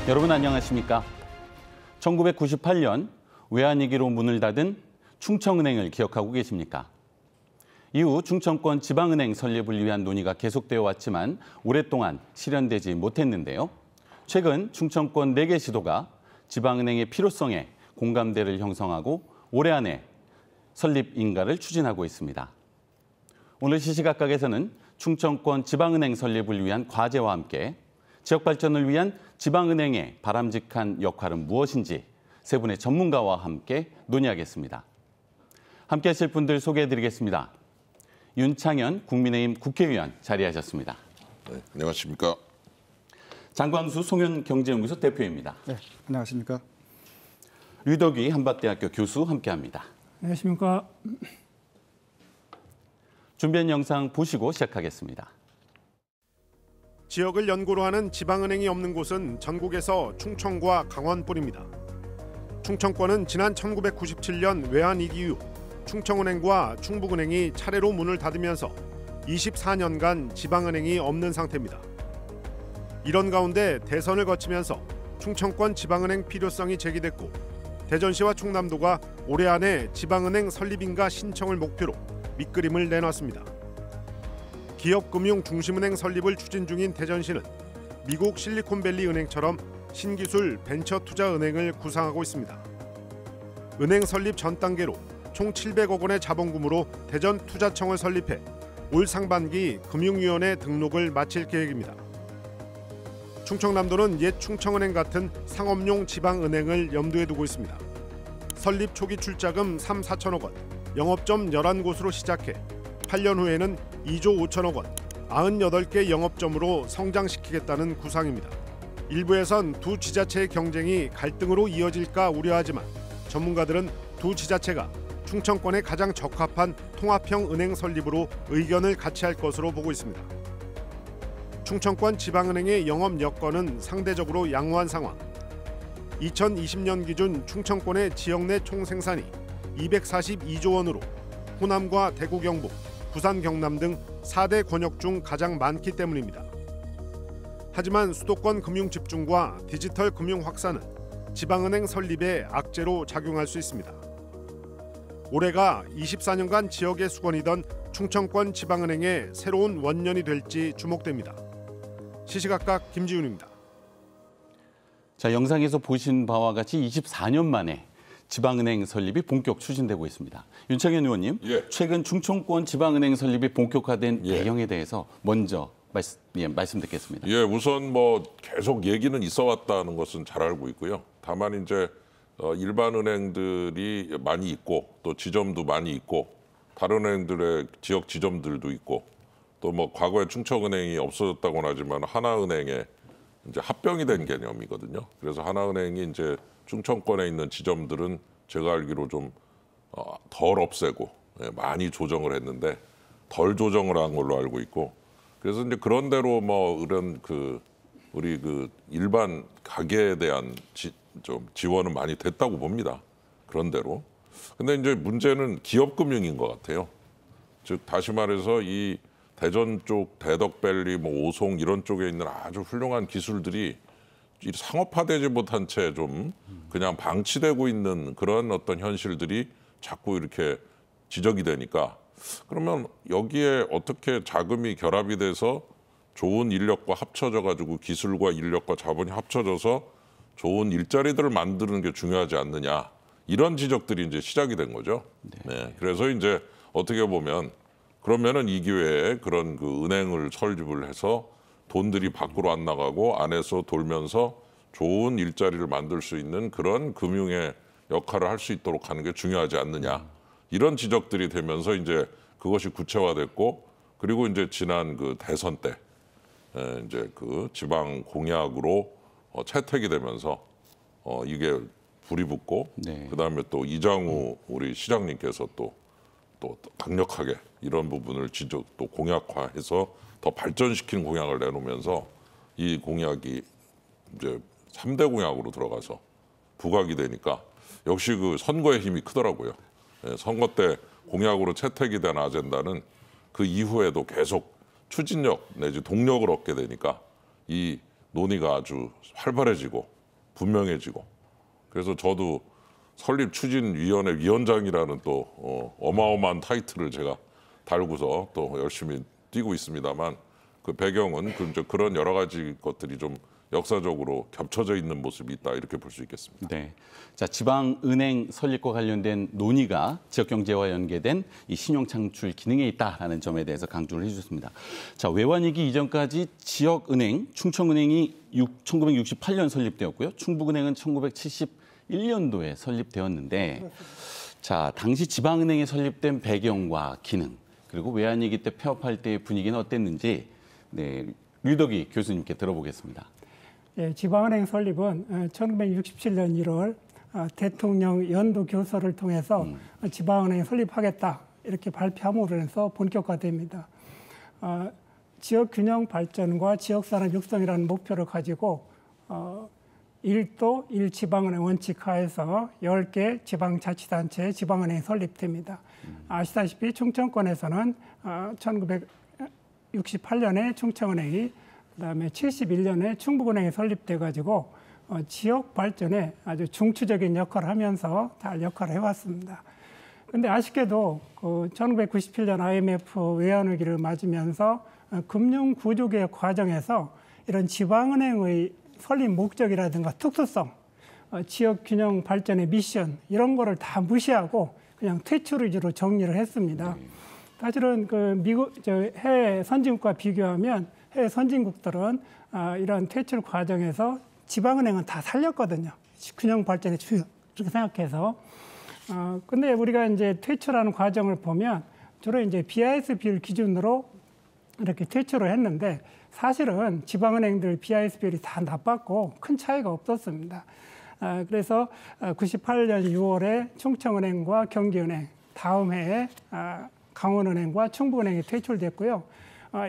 여러분 안녕하십니까? 1998년 외환위기로 문을 닫은 충청은행을 기억하고 계십니까? 이후 충청권 지방은행 설립을 위한 논의가 계속되어 왔지만 오랫동안 실현되지 못했는데요. 최근 충청권 4개 시도가 지방은행의 필요성에 공감대를 형성하고 올해 안에 설립 인가를 추진하고 있습니다. 오늘 시시각각에서는 충청권 지방은행 설립을 위한 과제와 함께 지역 발전을 위한 지방은행의 바람직한 역할은 무엇인지 세 분의 전문가와 함께 논의하겠습니다. 함께 하실 분들 소개해드리겠습니다. 윤창현 국민의힘 국회의원 자리하셨습니다. 네, 안녕하십니까. 장광수 송현경제연구소 대표입니다. 네, 안녕하십니까. 류덕희 한밭대학교 교수 함께합니다. 안녕하십니까. 준비한 영상 보시고 시작하겠습니다. 지역을 연고로 하는 지방은행이 없는 곳은 전국에서 충청과 강원뿐입니다. 충청권은 지난 1997년 외환위기 이후 충청은행과 충북은행이 차례로 문을 닫으면서 24년간 지방은행이 없는 상태입니다. 이런 가운데 대선을 거치면서 충청권 지방은행 필요성이 제기됐고 대전시와 충남도가 올해 안에 지방은행 설립인가 신청을 목표로 밑그림을 내놨습니다. 기업금융 중심은행 설립을 추진 중인 대전시는 미국 실리콘밸리 은행처럼 신기술 벤처투자은행을 구상하고 있습니다. 은행 설립 전 단계로 총 700억 원의 자본금으로 대전투자청을 설립해 올 상반기 금융위원회 등록을 마칠 계획입니다. 충청남도는 옛 충청은행 같은 상업용 지방은행을 염두에 두고 있습니다. 설립 초기 출자금 3, 4천억 원, 영업점 11곳으로 시작해 8년 후에는 2조 5천억 원, 98개 영업점으로 성장시키겠다는 구상입니다. 일부에선 두 지자체의 경쟁이 갈등으로 이어질까 우려하지만 전문가들은 두 지자체가 충청권에 가장 적합한 통합형 은행 설립으로 의견을 같이 할 것으로 보고 있습니다. 충청권 지방은행의 영업 여건은 상대적으로 양호한 상황. 2020년 기준 충청권의 지역 내 총생산이 242조 원으로 호남과 대구 경북, 부산 경남 등 4대 권역 중 가장 많기 때문입니다. 하지만 수도권 금융 집중과 디지털 금융 확산은 지방은행 설립에 악재로 작용할 수 있습니다. 올해가 24년간 지역의 수건이던 충청권 지방은행의 새로운 원년이 될지 주목됩니다. 시시각각 김지훈입니다. 자, 영상에서 보신 바와 같이 24년 만에 지방은행 설립이 본격 추진되고 있습니다. 윤창현 의원님, 최근 충청권 지방은행 설립이 본격화된 배경에 대해서 먼저 말씀 듣겠습니다. 우선 계속 얘기는 있어 왔다는 것은 잘 알고 있고요. 다만 이제 일반 은행들이 많이 있고 또 지점도 많이 있고 다른 은행들의 지역 지점들도 있고 또 과거에 충청은행이 없어졌다고는 하지만 하나은행에 이제 합병이 된 개념이거든요. 그래서 하나은행이 이제 충청권에 있는 지점들은 제가 알기로 좀 덜 없애고 많이 조정을 했는데 덜 조정을 한 걸로 알고 있고 그래서 이제 그런 대로 이런 우리 일반 가게에 대한 좀 지원은 많이 됐다고 봅니다. 그런 대로. 근데 이제 문제는 기업 금융인 것 같아요. 즉 다시 말해서 이 대전 쪽 대덕밸리, 오송 이런 쪽에 있는 아주 훌륭한 기술들이 상업화되지 못한 채 좀 그냥 방치되고 있는 그런 어떤 현실들이 자꾸 이렇게 지적이 되니까 그러면 여기에 어떻게 자금이 결합이 돼서 좋은 인력과 합쳐져 가지고 기술과 인력과 자본이 합쳐져서 좋은 일자리들을 만드는 게 중요하지 않느냐 이런 지적들이 이제 시작이 된 거죠. 네. 그래서 이제 어떻게 보면 그러면은 이 기회에 그런 은행을 설립을 해서 돈들이 밖으로 안 나가고 안에서 돌면서 좋은 일자리를 만들 수 있는 그런 금융의 역할을 할 수 있도록 하는 게 중요하지 않느냐. 이런 지적들이 되면서 이제 그것이 구체화됐고 그리고 이제 지난 대선 때 이제 지방 공약으로 채택이 되면서 이게 불이 붙고 그다음에 또 이장우 우리 시장님께서 또 강력하게 이런 부분을 또 공약화해서 더 발전시키는 공약을 내놓으면서 이 공약이 이제 3대 공약으로 들어가서 부각이 되니까 역시 선거의 힘이 크더라고요. 선거 때 공약으로 채택이 된 아젠다는 그 이후에도 계속 추진력 내지 동력을 얻게 되니까 이 논의가 아주 활발해지고 분명해지고 그래서 저도 설립추진위원회 위원장이라는 또 어마어마한 타이틀을 제가 달고서 또 열심히 뛰고 있습니다만 그 배경은 그런 여러 가지 것들이 좀 역사적으로 겹쳐져 있는 모습이 있다 이렇게 볼 수 있겠습니다. 네. 자, 지방은행 설립과 관련된 논의가 지역경제와 연계된 이 신용창출 기능에 있다라는 점에 대해서 강조를 해주셨습니다. 자, 외환위기 이전까지 지역은행, 충청은행이 1968년 설립되었고요. 충북은행은 1971년도에 설립되었는데 자, 당시 지방은행이 설립된 배경과 기능 그리고 외환위기 때 폐업할 때의 분위기는 어땠는지 네, 류덕희 교수님께 들어보겠습니다. 예, 지방은행 설립은 1967년 1월 대통령 연도 교서를 통해서 지방은행 설립하겠다 이렇게 발표함으로 해서 본격화됩니다. 지역 균형 발전과 지역 산업 육성이라는 목표를 가지고 1도 1지방은행 원칙 하에서 10개 지방자치단체 지방은행이 설립됩니다. 아시다시피 충청권에서는 1968년에 충청은행이 그다음에 71년에 충북은행이 설립돼 가지고 지역 발전에 아주 중추적인 역할을 하면서 잘 역할을 해왔습니다. 그런데 아쉽게도 1997년 IMF 외환위기를 맞으면서 금융 구조개혁 과정에서 이런 지방은행의 설립 목적이라든가 특수성, 지역 균형 발전의 미션 이런 거를 다 무시하고 그냥 퇴출 위주로 정리를 했습니다. 사실은 해외 선진국과 비교하면 해외 선진국들은 이런 퇴출 과정에서 지방은행은 다 살렸거든요. 균형 발전의 주요 이렇게 생각해서. 근데 우리가 이제 퇴출하는 과정을 보면 주로 이제 BIS비율 기준으로 이렇게 퇴출을 했는데 사실은 지방은행들 BIS비율이 다 나빴고 큰 차이가 없었습니다. 그래서 98년 6월에 충청은행과 경기은행, 다음 해에 강원은행과 충북은행이 퇴출됐고요.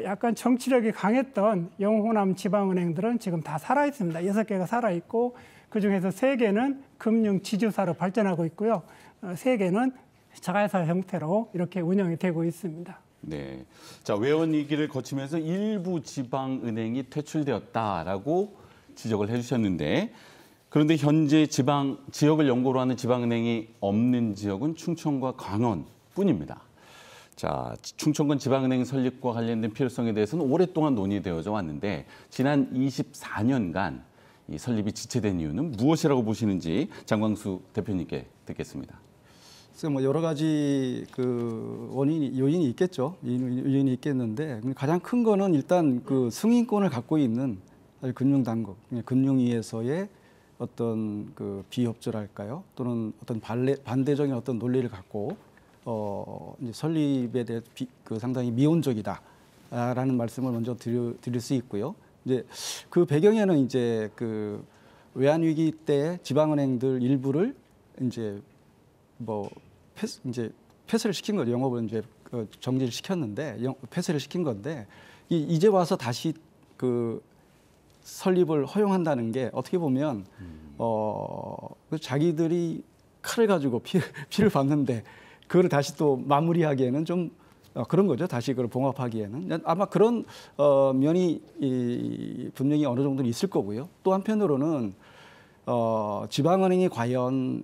약간 정치력이 강했던 영호남 지방은행들은 지금 다 살아있습니다. 6개가 살아있고 그중에서 3개는 금융 지주사로 발전하고 있고요. 3개는 자회사 형태로 이렇게 운영이 되고 있습니다. 네, 자 외환위기를 거치면서 일부 지방은행이 퇴출되었다라고 지적을 해주셨는데 그런데 현재 지역을 연고로 하는 지방은행이 없는 지역은 충청과 강원뿐입니다. 자, 충청권 지방은행 설립과 관련된 필요성에 대해서는 오랫동안 논의되어져 왔는데 지난 24년간 이 설립이 지체된 이유는 무엇이라고 보시는지 장광수 대표님께 듣겠습니다. 그래서 뭐 여러 가지 요인이 있겠죠. 요인이 있겠는데 가장 큰 거는 일단 그 승인권을 갖고 있는 금융당국, 금융위에서의 어떤 그 비협조랄까요? 또는 어떤 반대적인 어떤 논리를 갖고 이제 설립에 대해 상당히 미온적이다라는 말씀을 먼저 드릴 수 있고요. 이제 그 배경에는 이제 그 외환 위기 때 지방은행들 일부를 이제 폐쇄를 시킨 거죠. 영업을 이제 정지를 시켰는데 폐쇄를 시킨 건데 이제 와서 다시 그 설립을 허용한다는 게 어떻게 보면 자기들이 칼을 가지고 피를 봤는데 그걸 다시 또 마무리하기에는 좀 그런 거죠. 다시 그걸 봉합하기에는 아마 그런 면이 분명히 어느 정도는 있을 거고요. 또 한편으로는 지방은행이 과연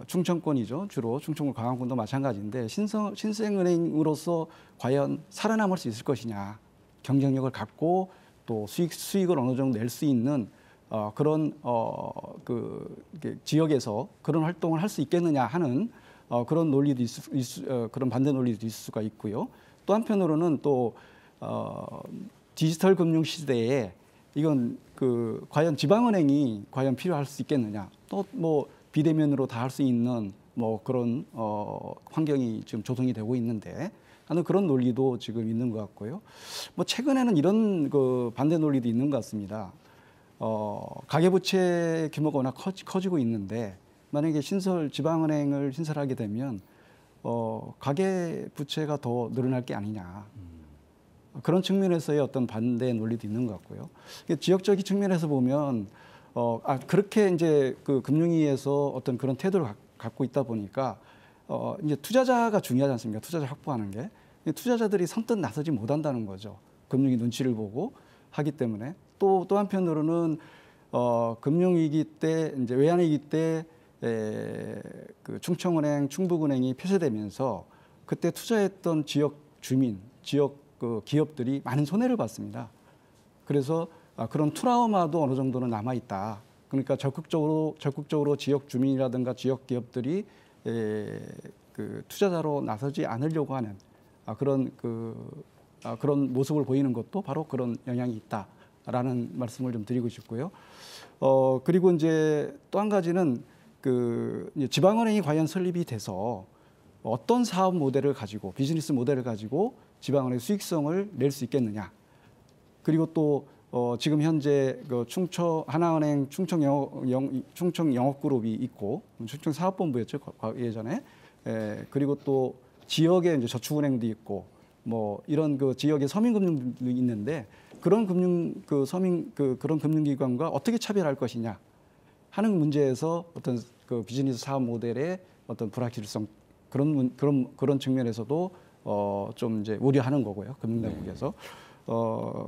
충청권이죠. 주로 충청권 강화군도 마찬가지인데 신생은행으로서 과연 살아남을 수 있을 것이냐. 경쟁력을 갖고 또 수익을 어느 정도 낼 수 있는 그런 지역에서 그런 활동을 할 수 있겠느냐 하는 그런 논리도 그런 반대 논리도 있을 수가 있고요. 또 한편으로는 또 디지털 금융 시대에 이건 과연 지방은행이 과연 필요할 수 있겠느냐. 또 뭐 비대면으로 다 할 수 있는 뭐 그런 환경이 지금 조성이 되고 있는데 하는 그런 논리도 지금 있는 것 같고요. 뭐 최근에는 이런 반대 논리도 있는 것 같습니다. 가계부채 규모가 워낙 커지고 있는데 만약에 지방은행을 신설하게 되면 가계부채가 더 늘어날 게 아니냐. 그런 측면에서의 어떤 반대 논리도 있는 것 같고요. 지역적인 측면에서 보면 그렇게 이제 그 금융위에서 어떤 그런 태도를 갖고 있다 보니까 이제 투자자가 중요하지 않습니까? 투자자 확보하는 게. 투자자들이 선뜻 나서지 못한다는 거죠. 금융위 눈치를 보고 하기 때문에. 또 한편으로는 금융위기 때 이제 외환위기 때 그 충청은행, 충북은행이 폐쇄되면서 그때 투자했던 지역 주민, 지역 그 기업들이 많은 손해를 봤습니다. 그래서 그런 트라우마도 어느 정도는 남아 있다. 그러니까 적극적으로 지역 주민이라든가 지역 기업들이 그 투자자로 나서지 않으려고 하는 그런 모습을 보이는 것도 바로 그런 영향이 있다라는 말씀을 좀 드리고 싶고요. 그리고 이제 또 한 가지는 그 지방은행이 과연 설립이 돼서 어떤 사업 모델을 가지고 비즈니스 모델을 가지고 지방은행 수익성을 낼 수 있겠느냐. 그리고 또 지금 현재 그 하나은행 충청영업그룹이 있고 충청사업본부였죠 예전에. 그리고 또 지역에 이제 저축은행도 있고 뭐 이런 그 지역의 서민금융도 있는데 그런 그런 금융기관과 어떻게 차별할 것이냐 하는 문제에서 어떤 그 비즈니스 사업 모델의 어떤 불확실성 그런 측면에서도 좀 이제 우려하는 거고요 금융당국에서.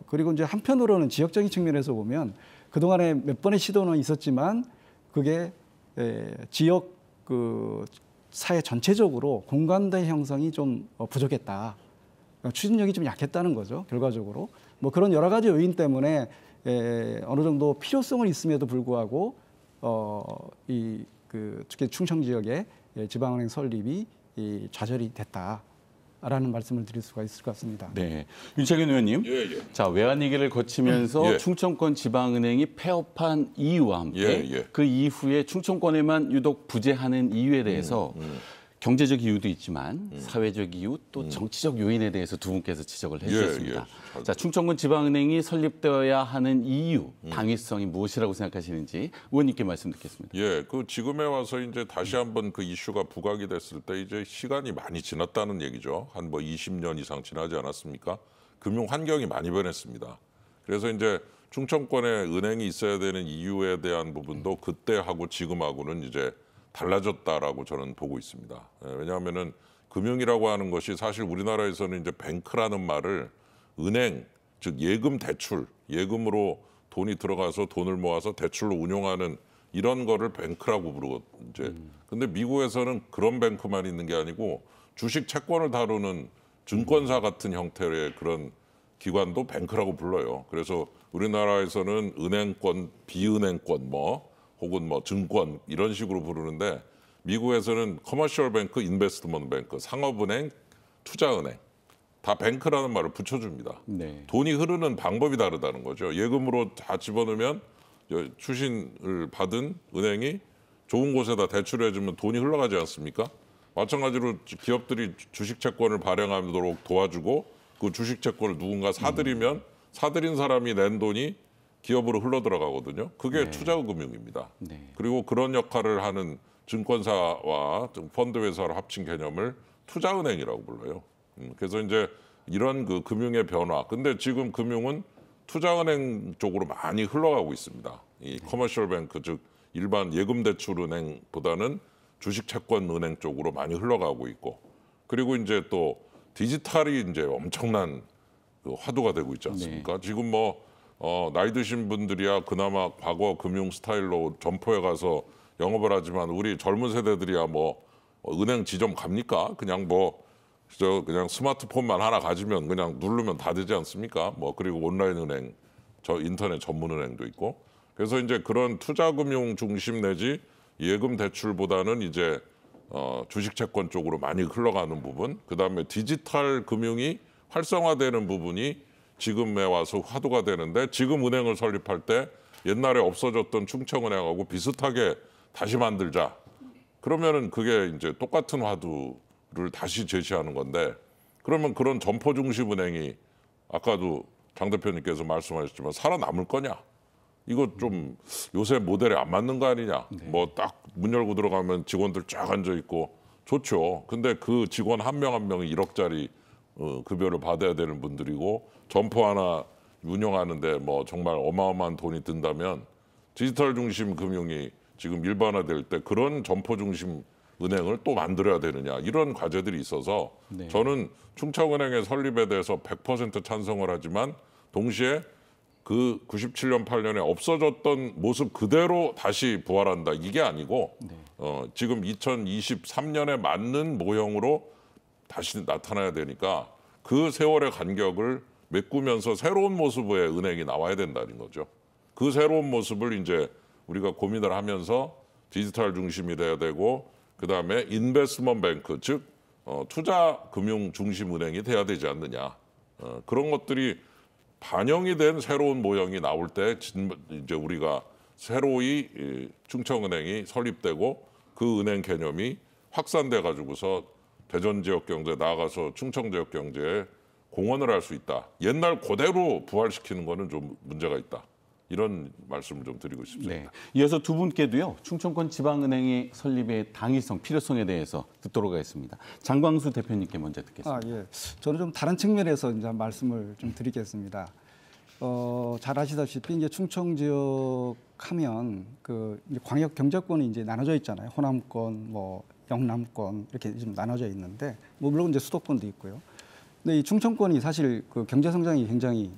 그리고 이제 한편으로는 지역적인 측면에서 보면 그동안에 몇 번의 시도는 있었지만 그게 지역 그 사회 전체적으로 공감대 형성이 좀 부족했다. 추진력이 좀 약했다는 거죠. 결과적으로. 뭐 그런 여러 가지 요인 때문에 어느 정도 필요성은 있음에도 불구하고 특히 충청 지역의 지방은행 설립이 좌절이 됐다라는 말씀을 드릴 수가 있을 것 같습니다. 네, 윤창현 의원님. 자, 외환위기를 거치면서 충청권 지방은행이 폐업한 이유와 함께 그 이후에 충청권에만 유독 부재하는 이유에 대해서 경제적 이유도 있지만 사회적 이유 또 정치적 요인에 대해서 두 분께서 지적을 해주셨습니다. 자, 충청권 지방은행이 설립되어야 하는 이유, 당위성이 무엇이라고 생각하시는지 의원님께 말씀 듣겠습니다. 그 지금에 와서 이제 다시 한번 그 이슈가 부각이 됐을 때 이제 시간이 많이 지났다는 얘기죠. 한 뭐 20년 이상 지나지 않았습니까? 금융 환경이 많이 변했습니다. 그래서 이제 충청권에 은행이 있어야 되는 이유에 대한 부분도 그때하고 지금하고는 이제 달라졌다라고 저는 보고 있습니다. 왜냐하면은 금융이라고 하는 것이 사실 우리나라에서는 이제 뱅크라는 말을 은행, 즉 예금 대출, 예금으로 돈이 들어가서 돈을 모아서 대출로 운용하는 이런 거를 뱅크라고 부르고 이제. 근데 미국에서는 그런 뱅크만 있는 게 아니고 주식 채권을 다루는 증권사 같은 형태의 그런 기관도 뱅크라고 불러요. 그래서 우리나라에서는 은행권, 비은행권 혹은 증권 이런 식으로 부르는데 미국에서는 커머셜 뱅크, 인베스트먼트 뱅크, 상업은행, 투자은행 다 뱅크라는 말을 붙여줍니다. 돈이 흐르는 방법이 다르다는 거죠. 예금으로 다 집어넣으면 추신을 받은 은행이 좋은 곳에다 대출해주면 돈이 흘러가지 않습니까? 마찬가지로 기업들이 주식채권을 발행하도록 도와주고 그 주식채권을 누군가 사들이면 사들인 사람이 낸 돈이 기업으로 흘러들어가거든요. 그게 투자금융입니다. 그리고 그런 역할을 하는 증권사와 펀드 회사를 합친 개념을 투자은행이라고 불러요. 그래서 이제 이런 그 금융의 변화. 근데 지금 금융은 투자은행 쪽으로 많이 흘러가고 있습니다. 이 커머셜 뱅크, 즉 일반 예금대출은행보다는 주식채권은행 쪽으로 많이 흘러가고 있고, 그리고 이제 또 디지털이 이제 엄청난 그 화두가 되고 있지 않습니까? 지금 나이 드신 분들이야 그나마 과거 금융 스타일로 점포에 가서 영업을 하지만 우리 젊은 세대들이야 은행 지점 갑니까? 그냥 그냥 스마트폰만 하나 가지면 그냥 누르면 다 되지 않습니까? 그리고 온라인 은행, 인터넷 전문 은행도 있고. 그래서 이제 그런 투자금융 중심 내지 예금 대출보다는 이제 주식 채권 쪽으로 많이 흘러가는 부분, 그다음에 디지털 금융이 활성화되는 부분이 지금에 와서 화두가 되는데, 지금 은행을 설립할 때 옛날에 없어졌던 충청은행하고 비슷하게 다시 만들자. 그러면은 그게 이제 똑같은 화두를 다시 제시하는 건데, 그러면 그런 점포 중심 은행이 아까도 장 대표님께서 말씀하셨지만 살아남을 거냐? 이거 좀 요새 모델에 안 맞는 거 아니냐? 딱 문 열고 들어가면 직원들 쫙 앉아 있고 좋죠. 근데 그 직원 한 명 한 명이 1억짜리 급여를 받아야 되는 분들이고, 점포 하나 운영하는데 정말 어마어마한 돈이 든다면 디지털 중심 금융이 지금 일반화될 때 그런 점포 중심 은행을 또 만들어야 되느냐, 이런 과제들이 있어서 저는 충청은행의 설립에 대해서 100% 찬성을 하지만 동시에 그 97년 8년에 없어졌던 모습 그대로 다시 부활한다 이게 아니고 지금 2023년에 맞는 모형으로 다시 나타나야 되니까 그 세월의 간격을 메꾸면서 새로운 모습의 은행이 나와야 된다는 거죠. 그 새로운 모습을 이제 우리가 고민을 하면서 디지털 중심이 돼야 되고 그다음에 인베스트먼트 뱅크 즉 투자 금융 중심 은행이 돼야 되지 않느냐. 그런 것들이 반영이 된 새로운 모형이 나올 때 이제 우리가 새로이 충청은행이 설립되고 그 은행 개념이 확산돼 가지고서 대전 지역 경제 나아가서 충청 지역 경제에 공헌을 할 수 있다. 옛날 그대로 부활시키는 거는 좀 문제가 있다. 이런 말씀을 좀 드리고 싶습니다. 네. 이어서 두 분께도요. 충청권 지방은행의 설립의 당위성, 필요성에 대해서 듣도록 하겠습니다. 장광수 대표님께 먼저 듣겠습니다. 예. 저는 좀 다른 측면에서 이제 말씀을 좀 드리겠습니다. 잘 아시다시피 이제 충청 지역 하면 그 이제 광역 경제권이 이제 나눠져 있잖아요. 호남권, 뭐 영남권 이렇게 좀 나눠져 있는데, 뭐 물론 이제 수도권도 있고요. 근데 이 충청권이 사실 그 경제 성장이 굉장히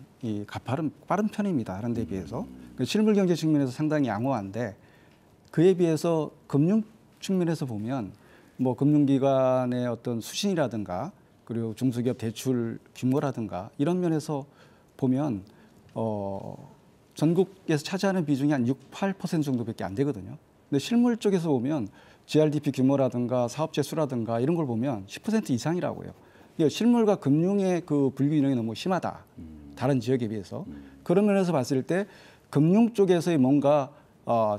빠른 편입니다. 다른 데 비해서. 실물 경제 측면에서 상당히 양호한데 그에 비해서 금융 측면에서 보면 뭐 금융기관의 어떤 수신이라든가 그리고 중소기업 대출 규모라든가 이런 면에서 보면 전국에서 차지하는 비중이 한 6, 8% 정도밖에 안 되거든요. 근데 실물 쪽에서 보면 GRDP 규모라든가 사업체 수라든가 이런 걸 보면 10% 이상이라고요. 실물과 금융의 그 불균형이 너무 심하다. 다른 지역에 비해서. 그런 면에서 봤을 때 금융 쪽에서의 뭔가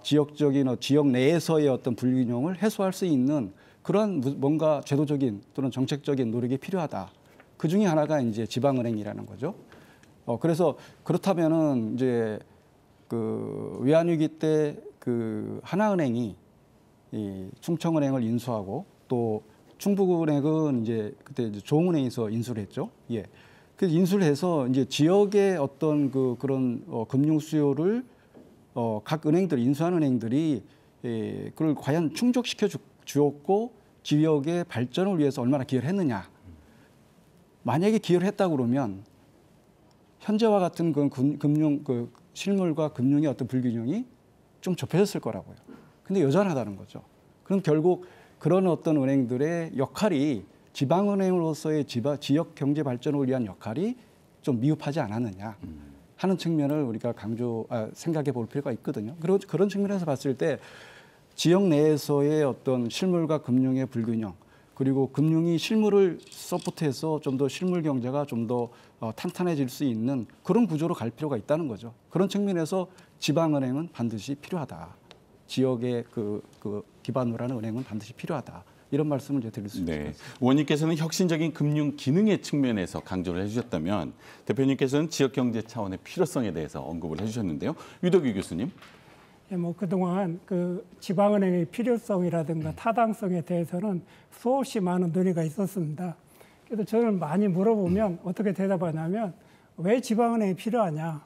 지역적인 지역 내에서의 어떤 불균형을 해소할 수 있는 그런 뭔가 제도적인 또는 정책적인 노력이 필요하다. 그 중에 하나가 이제 지방은행이라는 거죠. 그래서 그렇다면은 이제 그 외환위기 때 그 하나은행이 이 충청은행을 인수하고 또 충북은행은 이제 그때 이제 조흥은행에서 인수를 했죠. 예. 그래서 인수를 해서 이제 지역의 어떤 그런 금융 수요를 각 은행들 인수한 은행들이 그걸 과연 충족시켜 주었고 지역의 발전을 위해서 얼마나 기여를 했느냐. 만약에 기여를 했다고 그러면 현재와 같은 금융 실물과 금융의 어떤 불균형이 좀 좁혀졌을 거라고요. 근데 여전하다는 거죠. 그럼 결국 그런 어떤 은행들의 역할이 지방은행으로서의 지역 경제 발전을 위한 역할이 좀 미흡하지 않았느냐 하는 측면을 우리가 생각해 볼 필요가 있거든요. 그리고 그런 측면에서 봤을 때 지역 내에서의 어떤 실물과 금융의 불균형 그리고 금융이 실물을 서포트해서 좀 더 실물 경제가 좀 더 탄탄해질 수 있는 그런 구조로 갈 필요가 있다는 거죠. 그런 측면에서 지방은행은 반드시 필요하다. 지역의 그 기반으로 하는 은행은 반드시 필요하다. 이런 말씀을 이제 드릴 수 있습니다. 의원님께서는 혁신적인 금융 기능의 측면에서 강조를 해주셨다면 대표님께서는 지역 경제 차원의 필요성에 대해서 언급을 해주셨는데요. 유덕유 교수님. 예, 뭐 그동안 그 지방은행의 필요성이라든가 타당성에 대해서는 수없이 많은 논의가 있었습니다. 그래서 저는 많이 물어보면 어떻게 대답하냐면 왜 지방은행이 필요하냐.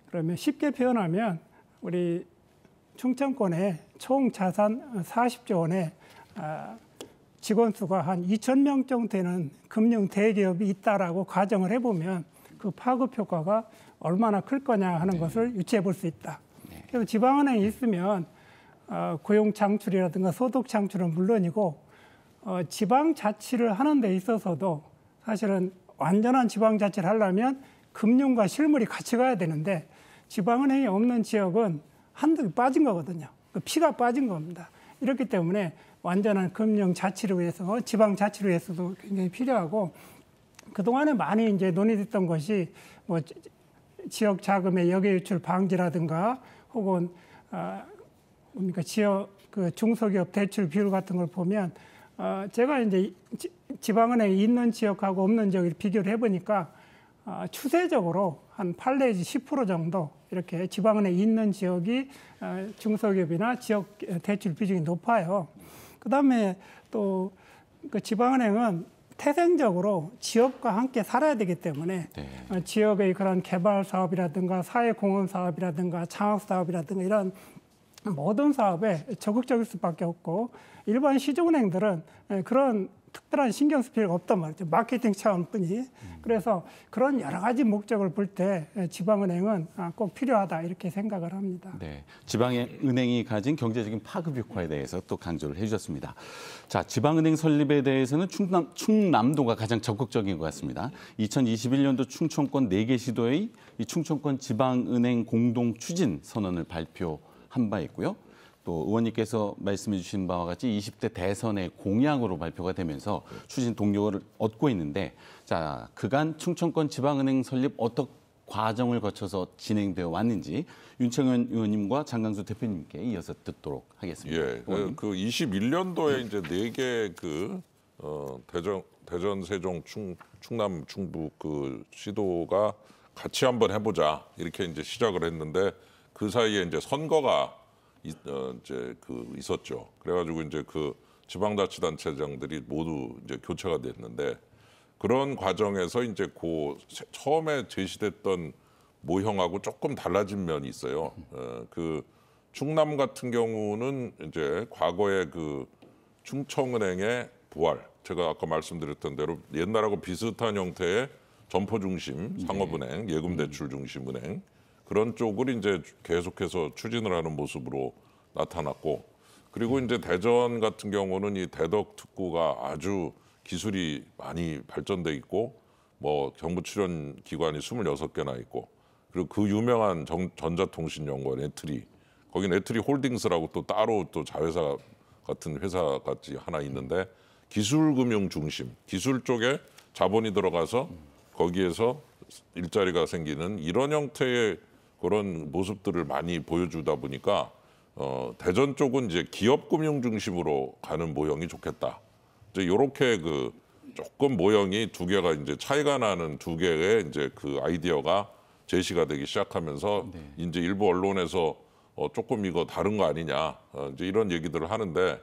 그러면 쉽게 표현하면 우리 충청권에 총 자산 40조 원에 직원 수가 한 2,000명 정도 되는 금융 대기업이 있다라고 가정을 해보면 그 파급 효과가 얼마나 클 거냐 하는 것을 유추해 볼 수 있다. 그래서 지방은행이 있으면 고용 창출이라든가 소득 창출은 물론이고 지방자치를 하는 데 있어서도 사실은 완전한 지방자치를 하려면 금융과 실물이 같이 가야 되는데 지방은행이 없는 지역은 한두 빠진 거거든요. 그 피가 빠진 겁니다. 이렇기 때문에 완전한 금융 자치를 위해서 지방 자치를 위해서도 굉장히 필요하고 그동안에 많이 이제 논의됐던 것이 뭐 지역 자금의 역외 유출 방지라든가 혹은 지역 그 중소기업 대출 비율 같은 걸 보면 제가 이제 지방은행이 있는 지역하고 없는 지역을 비교를 해보니까 추세적으로 한 8 내지 10% 정도 이렇게 지방은행이 있는 지역이 중소기업이나 지역 대출 비중이 높아요. 그다음에 또 그 지방은행은 태생적으로 지역과 함께 살아야 되기 때문에 지역의 그런 개발 사업이라든가 사회공헌 사업이라든가 창업 사업이라든가 이런 모든 사업에 적극적일 수밖에 없고 일반 시중은행들은 그런 특별한 신경 쓸 필요가 없단 말이죠. 마케팅 차원뿐이. 그래서 그런 여러 가지 목적을 볼 때 지방은행은 꼭 필요하다 이렇게 생각을 합니다. 네, 지방은행이 가진 경제적인 파급 효과에 대해서 또 강조를 해주셨습니다. 자, 지방은행 설립에 대해서는 충남도가 가장 적극적인 것 같습니다. 2021년도 충청권 4개 시도의 이 충청권 지방은행 공동 추진 선언을 발표한 바 있고요. 또 의원님께서 말씀해 주신 바와 같이 20대 대선의 공약으로 발표가 되면서 추진 동력을 얻고 있는데, 자, 그간 충청권 지방은행 설립 어떤 과정을 거쳐서 진행되어 왔는지 윤청현 의원님과 장강수 대표님께 이어서 듣도록 하겠습니다. 예, 그 21년도에 이제 4개 대전, 세종, 충남, 충북 그 시도가 같이 한번 해보자 이렇게 이제 시작을 했는데, 그 사이에 이제 선거가 있었죠. 그래가지고 이제 그 지방자치단체장들이 모두 이제 교체가 됐는데, 그런 과정에서 이제 처음에 제시됐던 모형하고 조금 달라진 면이 있어요. 그 충남 같은 경우는 이제 과거에 그 충청은행의 부활, 제가 아까 말씀드렸던 대로 옛날하고 비슷한 형태의 점포 중심 상업은행, 예금 대출 중심 은행, 그런 쪽을 이제 계속해서 추진을 하는 모습으로 나타났고, 그리고 이제 대전 같은 경우는 이 대덕 특구가 아주 기술이 많이 발전돼 있고, 뭐 정부 출연 기관이 26개나 있고, 그리고 그 유명한 전자통신연구원 애트리, 거기 애트리 홀딩스라고 또 따로 또 자회사 같은 회사 같이 하나 있는데, 기술금융 중심, 기술 쪽에 자본이 들어가서 거기에서 일자리가 생기는 이런 형태의 그런 모습들을 많이 보여주다 보니까 대전 쪽은 이제 기업금융 중심으로 가는 모형이 좋겠다. 이제 이렇게 그 조금 모형이 2개가 이제 차이가 나는 2개의 이제 그 아이디어가 제시가 되기 시작하면서 이제 일부 언론에서 조금 이거 다른 거 아니냐 이제 이런 얘기들을 하는데,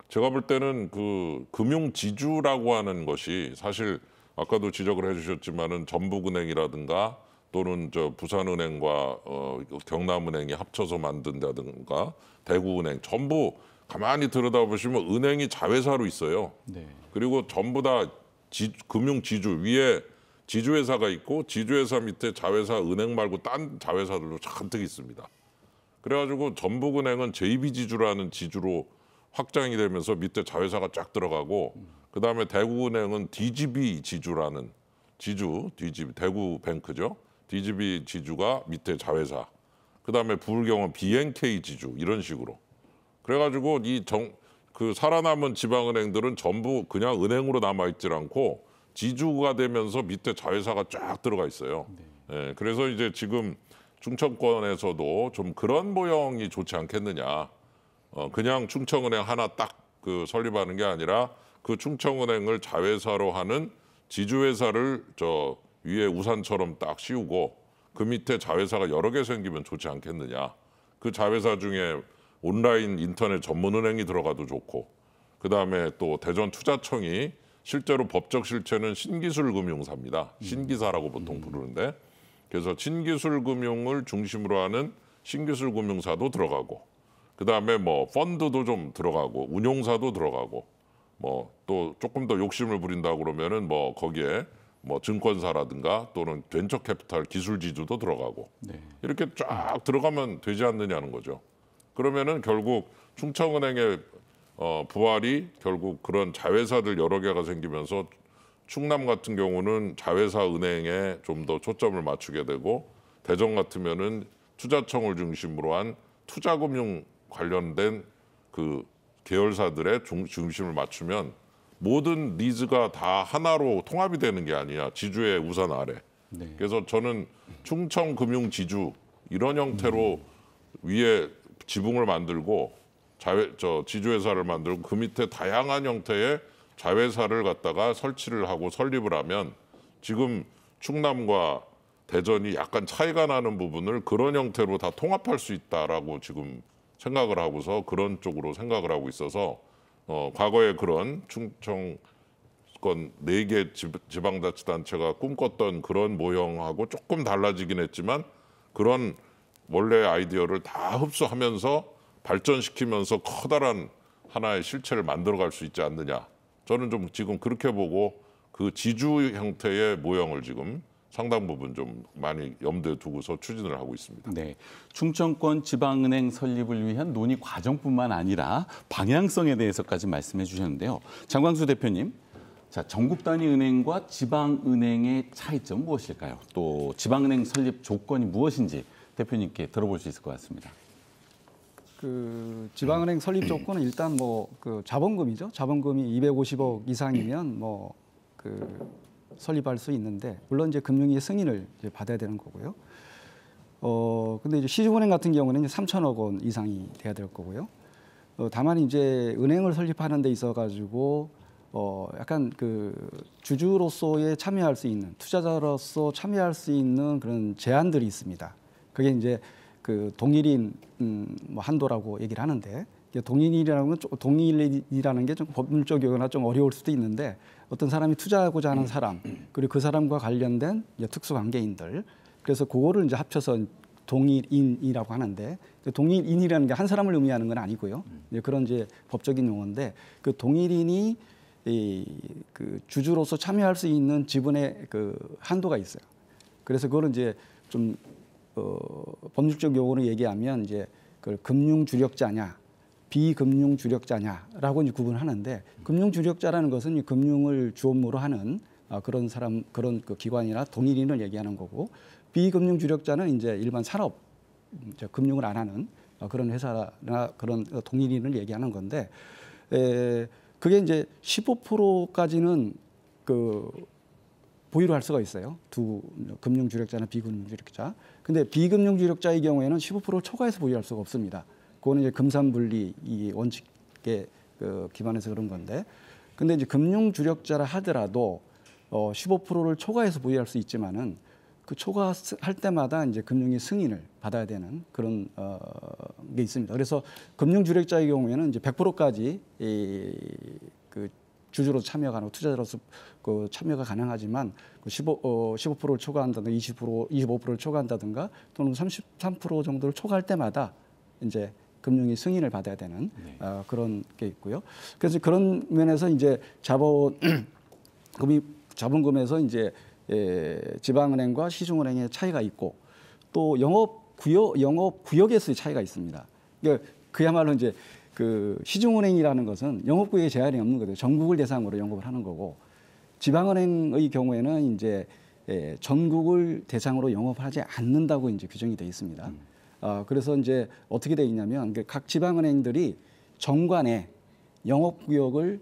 제가 볼 때는 그 금융지주라고 하는 것이 사실 아까도 지적을 해주셨지만은 전북은행이라든가 또는 부산은행과 경남은행이 합쳐서 만든다든가 대구은행, 전부 가만히 들여다보시면 은행이 자회사로 있어요. 네. 그리고 전부 다 금융지주, 위에 지주회사가 있고 지주회사 밑에 자회사 은행 말고 딴 자회사들도 잔뜩 있습니다. 그래가지고 전북은행은 JB지주라는 지주로 확장이 되면서 밑에 자회사가 쫙 들어가고, 그다음에 대구은행은 DGB지주라는 DGB 대구뱅크죠. DGB 지주가 밑에 자회사. 그다음에 부울경은 BNK 지주 이런 식으로. 그래가지고 그 살아남은 지방은행들은 전부 그냥 은행으로 남아 있질 않고 지주가 되면서 밑에 자회사가 쫙 들어가 있어요. 예, 그래서 이제 지금 충청권에서도 좀 그런 모형이 좋지 않겠느냐. 그냥 충청은행 하나 딱 그 설립하는 게 아니라 그 충청은행을 자회사로 하는 지주회사를 위에 우산처럼 딱 씌우고 그 밑에 자회사가 여러 개 생기면 좋지 않겠느냐. 그 자회사 중에 온라인 인터넷 전문은행이 들어가도 좋고, 그다음에 또 대전투자청이 실제로 법적 실체는 신기술금융사입니다. 신기사라고 보통 부르는데, 그래서 신기술금융을 중심으로 하는 신기술금융사도 들어가고, 그다음에 뭐 펀드도 좀 들어가고 운용사도 들어가고, 뭐 또 조금 더 욕심을 부린다 그러면은 뭐 거기에 뭐 증권사라든가 또는 벤처캐피탈 기술지주도 들어가고, 이렇게 쫙 들어가면 되지 않느냐는 거죠. 그러면은 결국 충청은행의 부활이 결국 그런 자회사들 여러 개가 생기면서 충남 같은 경우는 자회사 은행에 좀 더 초점을 맞추게 되고, 대전 같으면은 투자청을 중심으로 한 투자금융 관련된 그 계열사들의 중심을 맞추면 모든 니즈가 다 하나로 통합이 되는 게 아니야. 지주의 우산 아래. 네. 그래서 저는 충청금융지주 이런 형태로 위에 지붕을 만들고 지주회사를 만들고 그 밑에 다양한 형태의 자회사를 갖다가 설치를 하고 설립을 하면 지금 충남과 대전이 약간 차이가 나는 부분을 그런 형태로 다 통합할 수 있다라고 지금 생각을 하고서 그런 쪽으로 생각을 하고 있어서 과거에 그런 충청권 4개 지방자치단체가 꿈꿨던 그런 모형하고 조금 달라지긴 했지만 그런 원래 아이디어를 다 흡수하면서 발전시키면서 커다란 하나의 실체를 만들어갈 수 있지 않느냐. 저는 좀 지금 그렇게 보고 그 지주 형태의 모형을 지금 상당 부분 좀 많이 염두에 두고서 추진을 하고 있습니다. 네, 충청권 지방은행 설립을 위한 논의 과정뿐만 아니라 방향성에 대해서까지 말씀해 주셨는데요. 장광수 대표님, 자, 전국 단위 은행과 지방은행의 차이점 무엇일까요? 또 지방은행 설립 조건이 무엇인지 대표님께 들어볼 수 있을 것 같습니다. 그 지방은행 설립 조건은 일단 뭐 그 자본금이죠. 자본금이 250억 이상이면 뭐 그 설립할 수 있는데, 물론 이제 금융위의 승인을 이제 받아야 되는 거고요. 근데 이제 시중은행 같은 경우는 이제 3천억 원 이상이 돼야 될 거고요. 다만 이제 은행을 설립하는 데 있어 가지고 약간 그 주주로서의 참여할 수 있는, 투자자로서 참여할 수 있는 그런 제한들이 있습니다. 그게 이제 그 동일인 뭐 한도라고 얘기를 하는데, 동일이라는 게 좀 법률적이거나 좀 어려울 수도 있는데, 어떤 사람이 투자하고자 하는 사람, 그리고 그 사람과 관련된 이제 특수관계인들, 그래서 그거를 이제 합쳐서 동일인이라고 하는데, 동일인이라는 게 한 사람을 의미하는 건 아니고요. 그런 이제 법적인 용어인데, 그 동일인이 그 주주로서 참여할 수 있는 지분의 그 한도가 있어요. 그래서 그거는 이제 좀 법률적 용어로 얘기하면 이제 그 금융 주력자냐, 비금융 주력자냐라고 이제 구분하는데, 금융 주력자라는 것은 금융을 주업무로 하는 그런 사람, 그런 그 기관이나 동일인을 얘기하는 거고, 비금융 주력자는 이제 일반 산업, 금융을 안 하는 그런 회사나 그런 동일인을 얘기하는 건데, 그게 이제 15%까지는 그 보유를 할 수가 있어요. 두 금융 주력자나 비금융 주력자. 근데 비금융 주력자의 경우에는 15%를 초과해서 보유할 수가 없습니다. 그거는 이제 금산분리 이 원칙에 기반해서 그런 건데, 근데 이제 금융 주력자라 하더라도 15%를 초과해서 보유할 수 있지만은, 그 초과할 때마다 이제 금융위 승인을 받아야 되는 그런 게 있습니다. 그래서 금융 주력자의 경우에는 이제 100%까지 그 주주로서 참여가 가능, 투자자로서 그 참여가 가능하지만, 15%를 초과한다든가 25%를 초과한다든가 또는 33% 정도를 초과할 때마다 이제 금융위 승인을 받아야 되는 그런 게 있고요. 그래서 그런 면에서 이제 자본금에서 이제 지방은행과 시중은행의 차이가 있고, 또 영업구역에서의 차이가 있습니다. 그러니까 그야말로 이제 그 시중은행이라는 것은 영업구역에 제한이 없는 거죠. 전국을 대상으로 영업을 하는 거고, 지방은행의 경우에는 이제 전국을 대상으로 영업하지 않는다고 이제 규정이 되어 있습니다. 그래서 이제 어떻게 되어 있냐면, 각 지방은행들이 정관에 영업구역을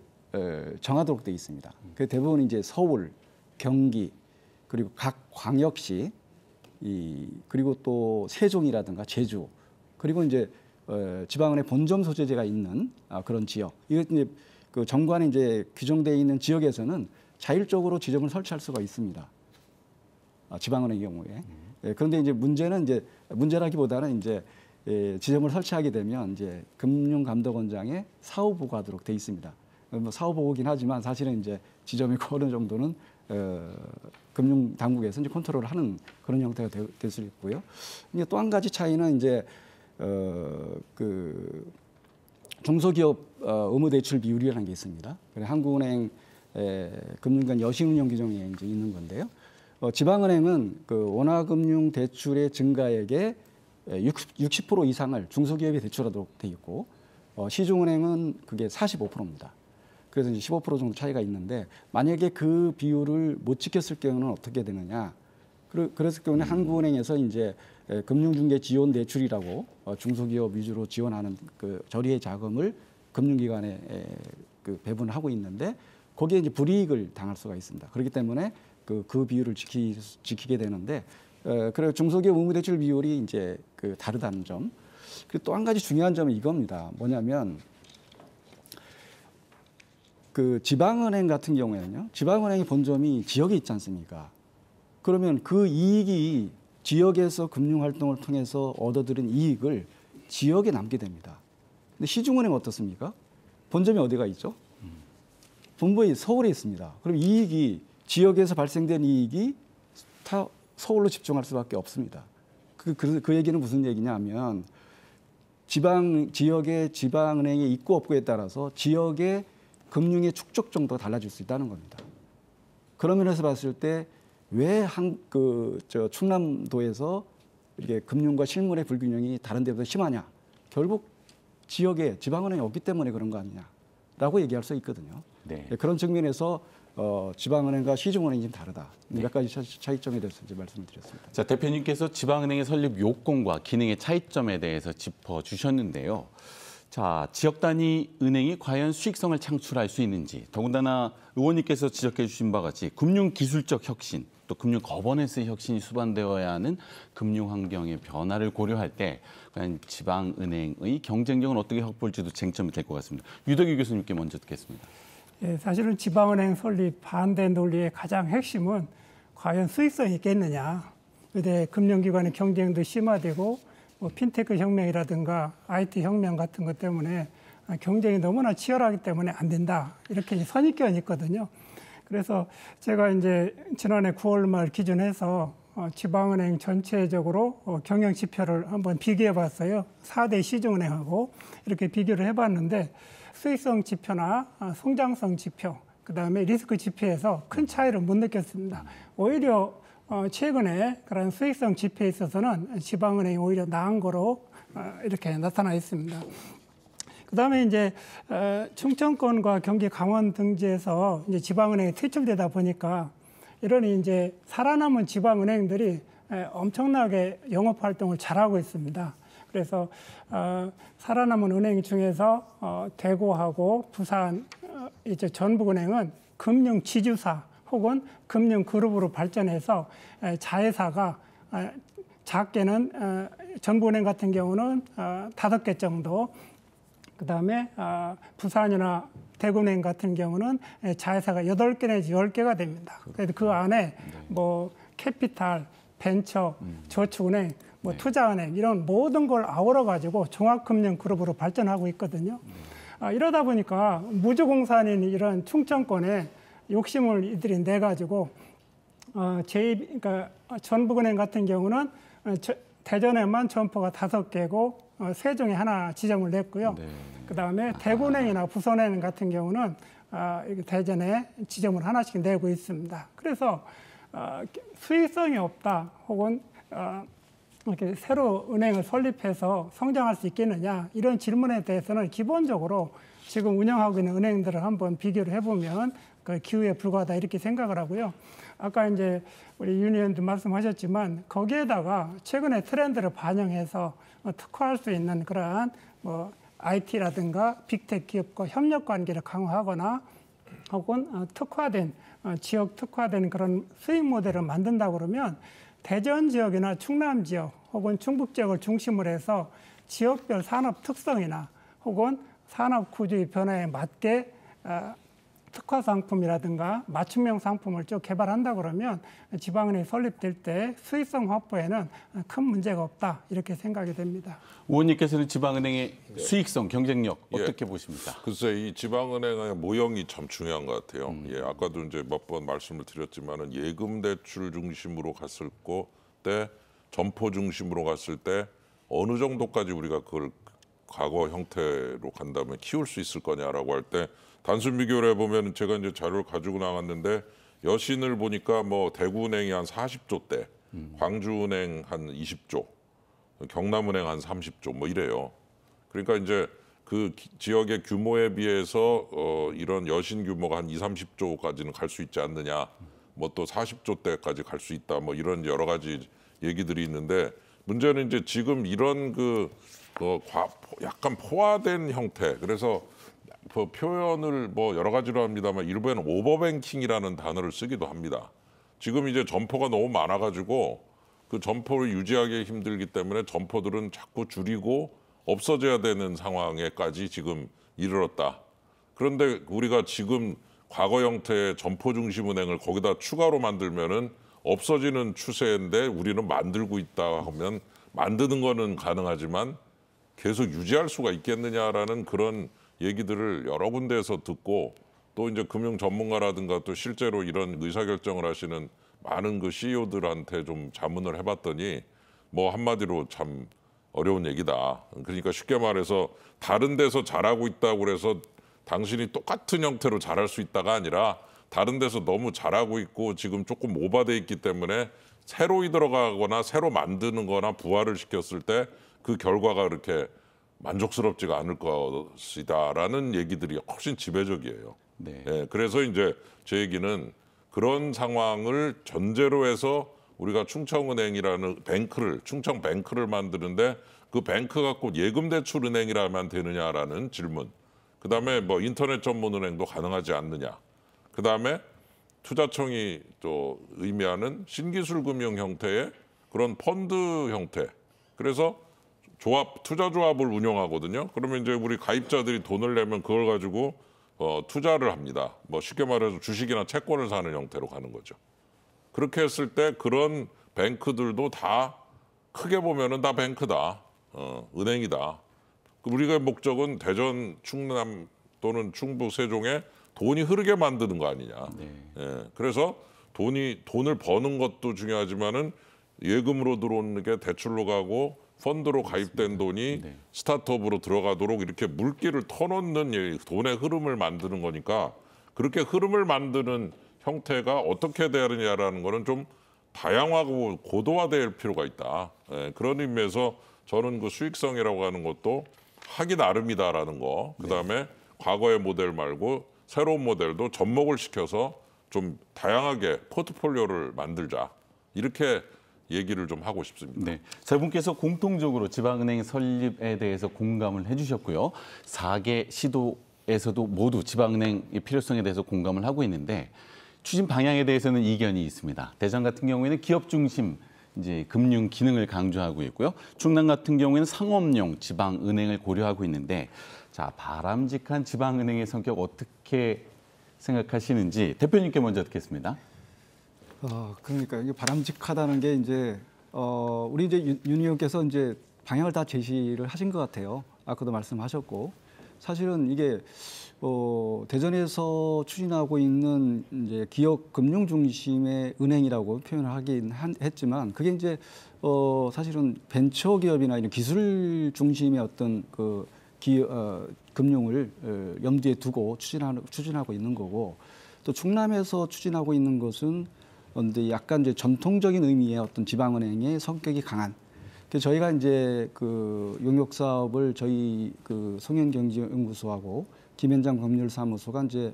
정하도록 되어 있습니다. 그 대부분 이제 서울, 경기, 그리고 각 광역시, 그리고 또 세종이라든가 제주, 그리고 이제 지방은행 본점 소재지가 있는 그런 지역, 이거 이제 그 정관에 이제 규정되어 있는 지역에서는 자율적으로 지점을 설치할 수가 있습니다. 지방은행의 경우에. 그런데 이제 문제라기보다는 이제 지점을 설치하게 되면 이제 금융감독원장에 사후보고하도록 돼 있습니다. 뭐 사후보고긴 하지만 사실은 이제 지점이 어느 정도는 금융당국에서 이제 컨트롤을 하는 그런 형태가 될 수 있고요. 이제 또 한 가지 차이는 이제 그 중소기업 의무 대출 비율이라는 게 있습니다. 한국은행 금융기관 여신운영 규정에 이제 있는 건데요. 지방은행은 그 원화금융 대출의 증가액의 60% 이상을 중소기업에 대출하도록 돼 있고, 시중은행은 그게 45%입니다. 그래서 이제 15% 정도 차이가 있는데, 만약에 그 비율을 못 지켰을 경우는 어떻게 되느냐? 그랬을 경우는 한국은행에서 이제 금융중개 지원 대출이라고 중소기업 위주로 지원하는 그 저리의 자금을 금융기관에 그 배분하고 있는데, 거기에 이제 불이익을 당할 수가 있습니다. 그렇기 때문에 그 비율을 지키게 되는데, 그리고 중소기업 의무대출 비율이 이제 그 다르다는 점. 그리고 또 한 가지 중요한 점은 이겁니다. 뭐냐면, 그 지방은행 같은 경우에는요, 지방은행의 본점이 지역에 있지 않습니까? 그러면 그 이익이 지역에서 금융활동을 통해서 얻어들인 이익을 지역에 남게 됩니다. 근데 시중은행 어떻습니까? 본점이 어디가 있죠? 본부에 서울에 있습니다. 그럼 이익이 지역에서 발생된 이익이 다 서울로 집중할 수밖에 없습니다. 그 얘기는 무슨 얘기냐면, 지역의 지방은행의 있고 없고에 따라서 지역의 금융의 축적 정도가 달라질 수 있다는 겁니다. 그런 면에서 봤을 때 왜 충남도에서 이게 금융과 실물의 불균형이 다른 데보다 심하냐? 결국 지역에 지방은행이 없기 때문에 그런 거 아니냐라고 얘기할 수 있거든요. 네. 그런 측면에서 지방은행과 시중은행이 좀 다르다. 몇 가지 차이점에 대해서 이제 말씀을 드렸습니다. 자, 대표님께서 지방은행의 설립 요건과 기능의 차이점에 대해서 짚어주셨는데요. 자, 지역 단위 은행이 과연 수익성을 창출할 수 있는지, 더군다나 의원님께서 지적해 주신 바와 같이 금융기술적 혁신, 또 금융 거버넌스 혁신이 수반되어야 하는 금융 환경의 변화를 고려할 때 과연 지방은행의 경쟁력은 어떻게 확보할지도 쟁점이 될 것 같습니다. 유덕유 교수님께 먼저 듣겠습니다. 예, 사실은 지방은행 설립 반대 논리의 가장 핵심은 과연 수익성이 있겠느냐. 그때 금융기관의 경쟁도 심화되고 핀테크 혁명이라든가 IT 혁명 같은 것 때문에 경쟁이 너무나 치열하기 때문에 안 된다. 이렇게 선입견이 있거든요. 그래서 제가 이제 지난해 9월 말 기준해서 지방은행 전체적으로 경영 지표를 한번 비교해 봤어요. 4대 시중은행하고 이렇게 비교를 해봤는데 수익성 지표나 성장성 지표, 그다음에 리스크 지표에서 큰 차이를 못 느꼈습니다. 오히려 최근에 그런 수익성 지표에 있어서는 지방은행이 오히려 나은 거로 이렇게 나타나 있습니다. 그다음에 이제 충청권과 경기 강원 등지에서 이제 지방은행이 퇴출되다 보니까 이런 이제 살아남은 지방은행들이 엄청나게 영업 활동을 잘하고 있습니다. 그래서 살아남은 은행 중에서 대구하고 부산 이제 전북은행은 금융 지주사 혹은 금융 그룹으로 발전해서 자회사가 작게는 전북은행 같은 경우는 5개 정도, 그다음에 부산이나 대구은행 같은 경우는 자회사가 8개 내지 10개가 됩니다. 그래서 그 안에 뭐 캐피탈, 벤처, 저축은행, 뭐 투자은행 이런 모든 걸 아우러 가지고 종합금융 그룹으로 발전하고 있거든요. 이러다 보니까 무주공산인 이런 충청권에 욕심을 이들이 내 가지고 그러니까 전북은행 같은 경우는 대전에만 점포가 5개고 세종에 하나 지점을 냈고요. 네. 그다음에 대구은행이나 부산은행 같은 경우는 대전에 지점을 하나씩 내고 있습니다. 그래서 수익성이 없다 혹은 이렇게 새로 은행을 설립해서 성장할 수 있겠느냐 이런 질문에 대해서는 기본적으로 지금 운영하고 있는 은행들을 한번 비교를 해보면 그 기후에 불과하다 이렇게 생각을 하고요. 아까 이제 우리 윤 의원도 말씀하셨지만 거기에다가 최근에 트렌드를 반영해서 특화할 수 있는 그러한 뭐 IT라든가 빅테크 기업과 협력 관계를 강화하거나 혹은 특화된 지역 특화된 그런 수익 모델을 만든다 그러면 대전 지역이나 충남 지역 혹은 충북 지역을 중심으로 해서 지역별 산업 특성이나 혹은 산업 구조의 변화에 맞게 특화 상품이라든가 맞춤형 상품을 쭉 개발한다 그러면 지방은행이 설립될 때 수익성 확보에는 큰 문제가 없다 이렇게 생각이 됩니다. 의원님께서는 지방은행의 수익성, 경쟁력 어떻게 보십니까? 글쎄 이 지방은행의 모형이 참 중요한 것 같아요. 아까도 이제 몇 번 말씀을 드렸지만은 예금 대출 중심으로 갔을 때 점포 중심으로 갔을 때 어느 정도까지 우리가 그걸 과거 형태로 간다면 키울 수 있을 거냐라고 할 때 단순 비교를 해보면 제가 이제 자료를 가지고 나갔는데 여신을 보니까 뭐 대구은행이 한 40조대, 광주은행 한 20조, 경남은행 한 30조 뭐 이래요. 그러니까 이제 그 지역의 규모에 비해서 이런 여신 규모가 한 30조까지는 갈 수 있지 않느냐. 뭐 또 40조대까지 갈 수 있다. 뭐 이런 여러 가지 얘기들이 있는데 문제는 이제 지금 이런 약간 포화된 형태. 그래서 표현을 뭐 여러 가지로 합니다만 일부에는 오버뱅킹이라는 단어를 쓰기도 합니다. 지금 이제 점포가 너무 많아가지고 그 점포를 유지하기 힘들기 때문에 점포들은 자꾸 줄이고 없어져야 되는 상황에까지 지금 이르렀다. 그런데 우리가 지금 과거 형태의 점포 중심 은행을 거기다 추가로 만들면은 없어지는 추세인데 우리는 만들고 있다 하면 만드는 거는 가능하지만 계속 유지할 수가 있겠느냐라는 그런 얘기들을 여러 군데에서 듣고 또 이제 금융 전문가라든가 또 실제로 이런 의사결정을 하시는 많은 그 CEO들한테 좀 자문을 해봤더니 뭐 한마디로 참 어려운 얘기다. 그러니까 쉽게 말해서 다른 데서 잘하고 있다고 그래서 당신이 똑같은 형태로 잘할 수 있다가 아니라 다른 데서 너무 잘하고 있고 지금 조금 오버돼 있기 때문에 새로 들어가거나 새로 만드는 거나 부활을 시켰을 때 그 결과가 그렇게 만족스럽지가 않을 것이다라는 얘기들이 훨씬 지배적이에요. 네. 예, 그래서 이제 제 얘기는 그런 상황을 전제로 해서 우리가 충청은행이라는 충청뱅크를 만드는데 그 뱅크가 꼭 예금대출은행이라면 되느냐라는 질문. 그다음에 뭐 인터넷 전문은행도 가능하지 않느냐. 그다음에 투자청이 또 의미하는 신기술 금융 형태의 그런 펀드 형태. 그래서 투자조합을 운영하거든요. 그러면 이제 우리 가입자들이 돈을 내면 그걸 가지고 투자를 합니다. 뭐 쉽게 말해서 주식이나 채권을 사는 형태로 가는 거죠. 그렇게 했을 때 그런 뱅크들도 다 크게 보면은 다 뱅크다. 은행이다. 우리가 목적은 대전, 충남 또는 충북, 세종에 돈이 흐르게 만드는 거 아니냐. 네. 예, 그래서 돈을 버는 것도 중요하지만은 예금으로 들어오는 게 대출로 가고 펀드로 가입된 돈이 네. 스타트업으로 들어가도록 이렇게 물기를 터놓는 돈의 흐름을 만드는 거니까 그렇게 흐름을 만드는 형태가 어떻게 되느냐라는 거는 좀 다양하고 고도화될 필요가 있다. 예, 그런 의미에서 저는 그 수익성이라고 하는 것도 하기 나름이다라는 거. 그다음에 과거의 모델 말고 새로운 모델도 접목을 시켜서 좀 다양하게 포트폴리오를 만들자. 이렇게 얘기를 좀 하고 싶습니다. 네, 세 분께서 공통적으로 지방은행 설립에 대해서 공감을 해주셨고요. 4개 시도에서도 모두 지방은행의 필요성에 대해서 공감을 하고 있는데 추진 방향에 대해서는 이견이 있습니다. 대전 같은 경우에는 기업 중심 이제 금융 기능을 강조하고 있고요. 충남 같은 경우에는 상업용 지방은행을 고려하고 있는데 자, 바람직한 지방은행의 성격 어떻게 생각하시는지 대표님께 먼저 듣겠습니다. 그러니까 이게 바람직하다는 게 이제 우리 이제 윤 의원께서 이제 방향을 다 제시를 하신 것 같아요. 아까도 말씀하셨고 사실은 이게 대전에서 추진하고 있는 이제 기업 금융 중심의 은행이라고 표현을 하긴 했지만 그게 이제 사실은 벤처 기업이나 이런 기술 중심의 어떤 그 금융을 염두에 두고 추진하고 있는 거고 또 충남에서 추진하고 있는 것은 근데 약간 이제 전통적인 의미의 어떤 지방은행의 성격이 강한. 그래서 저희가 이제 그 용역 사업을 저희 그 송현경제연구소하고 김현장 법률사무소가 이제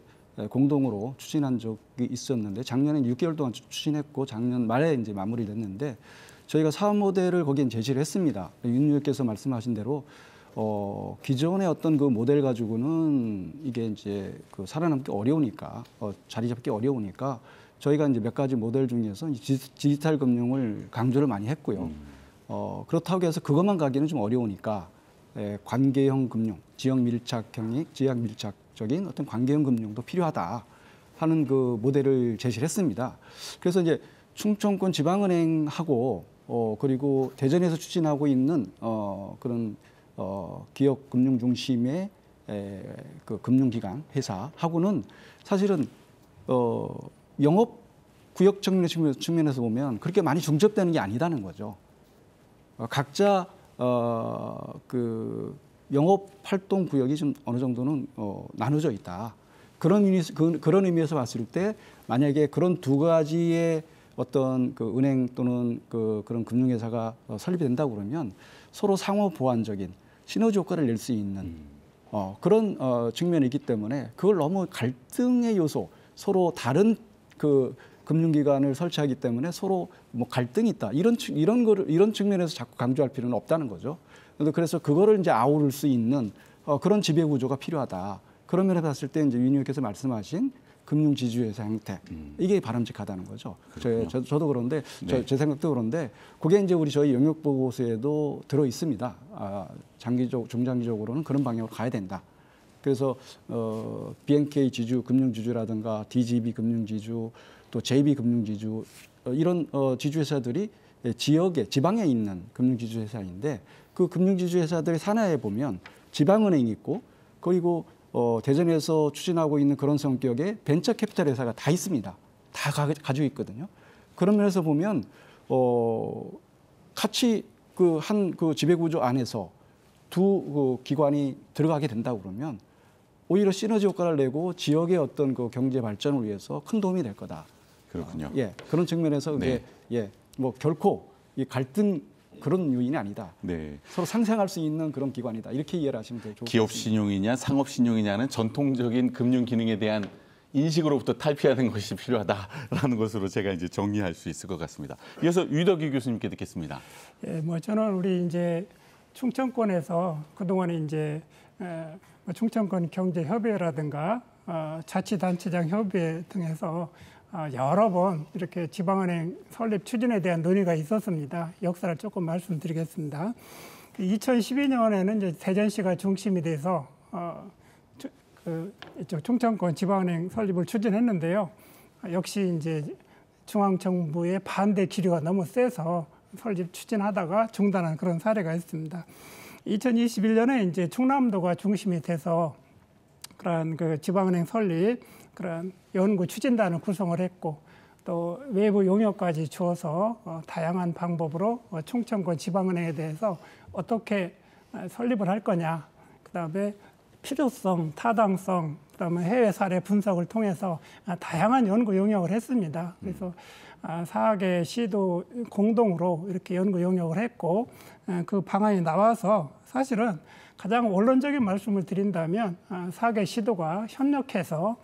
공동으로 추진한 적이 있었는데 작년에 6개월 동안 추진했고 작년 말에 이제 마무리됐는데 저희가 사업 모델을 거기에 제시를 했습니다. 윤 의원께서 말씀하신 대로 기존의 어떤 그 모델 가지고는 이게 이제 그 살아남기 어려우니까 자리 잡기 어려우니까. 저희가 이제 몇 가지 모델 중에서 디지털 금융을 강조를 많이 했고요. 그렇다고 해서 그것만 가기는 좀 어려우니까 관계형 금융, 지역 밀착적인 어떤 관계형 금융도 필요하다 하는 그 모델을 제시를 했습니다. 그래서 이제 충청권 지방은행하고 그리고 대전에서 추진하고 있는 그런 기업 금융 중심의 그 금융기관 회사하고는 사실은 영업 구역 측면에서 보면 그렇게 많이 중첩되는 게 아니다는 거죠. 각자 그 영업 활동 구역이 좀 어느 정도는 나눠져 있다. 그런 의미에서 봤을 때 만약에 그런 두 가지의 어떤 그 은행 또는 그런 금융회사가 설립이 된다고 그러면 서로 상호 보완적인 시너지 효과를 낼 수 있는 그런 측면이 있기 때문에 그걸 너무 갈등의 요소, 서로 다른 그 금융기관을 설치하기 때문에 서로 뭐 갈등이 있다 이런 측면에서 자꾸 강조할 필요는 없다는 거죠. 그래서 그거를 이제 아우를 수 있는 그런 지배 구조가 필요하다. 그런 면에서 봤을 때 이제 윤 의원께서 말씀하신 금융지주회사 형태 이게 바람직하다는 거죠. 저도 그런데 네. 제 생각도 그런데 그게 이제 저희 영역 보고서에도 들어 있습니다. 중장기적으로는 그런 방향으로 가야 된다. 그래서 BNK 지주, 금융지주라든가 DGB 금융지주, 또 JB 금융지주 이런 지주회사들이 지방에 있는 금융지주회사인데 그 금융지주회사들의 산하에 보면 지방은행이 있고 그리고 대전에서 추진하고 있는 그런 성격의 벤처캐피탈 회사가 다 있습니다. 다 가지고 있거든요. 그런 면에서 보면 같이 한 지배구조 안에서 두 기관이 들어가게 된다고 그러면 오히려 시너지 효과를 내고 지역의 어떤 그 경제 발전을 위해서 큰 도움이 될 거다. 그렇군요. 예, 그런 측면에서 네. 이게 뭐 결코 이 갈등 그런 요인이 아니다. 네. 서로 상생할 수 있는 그런 기관이다. 이렇게 이해를 하시면 될 좋을 것 같습니다. 기업 신용이냐 상업 신용이냐는 전통적인 금융 기능에 대한 인식으로부터 탈피하는 것이 필요하다라는 것으로 제가 이제 정리할 수 있을 것 같습니다. 이어서 유덕희 교수님께 듣겠습니다. 예, 뭐 저는 우리 이제 충청권에서 그동안에 이제 뭐 충청권 경제협의회라든가 자치단체장 협의회 등에서 여러 번 이렇게 지방은행 설립 추진에 대한 논의가 있었습니다. 역사를 조금 말씀드리겠습니다. 2012년에는 이제 대전시가 중심이 돼서 이쪽 충청권 지방은행 설립을 추진했는데요. 역시 이제 중앙정부의 반대 기류가 너무 세서 설립 추진하다가 중단한 그런 사례가 있습니다. 2021년에 이제 충남도가 중심이 돼서 그런 그 지방은행 설립 그런 연구 추진단을 구성을 했고 또 외부 용역까지 주어서 다양한 방법으로 충청권 지방은행에 대해서 어떻게 설립을 할 거냐, 그다음에 필요성, 타당성, 그다음에 해외 사례 분석을 통해서 다양한 연구 용역을 했습니다. 그래서 4개 시도 공동으로 이렇게 연구 용역을 했고 그 방안이 나와서 사실은 가장 원론적인 말씀을 드린다면 4개 시도가 협력해서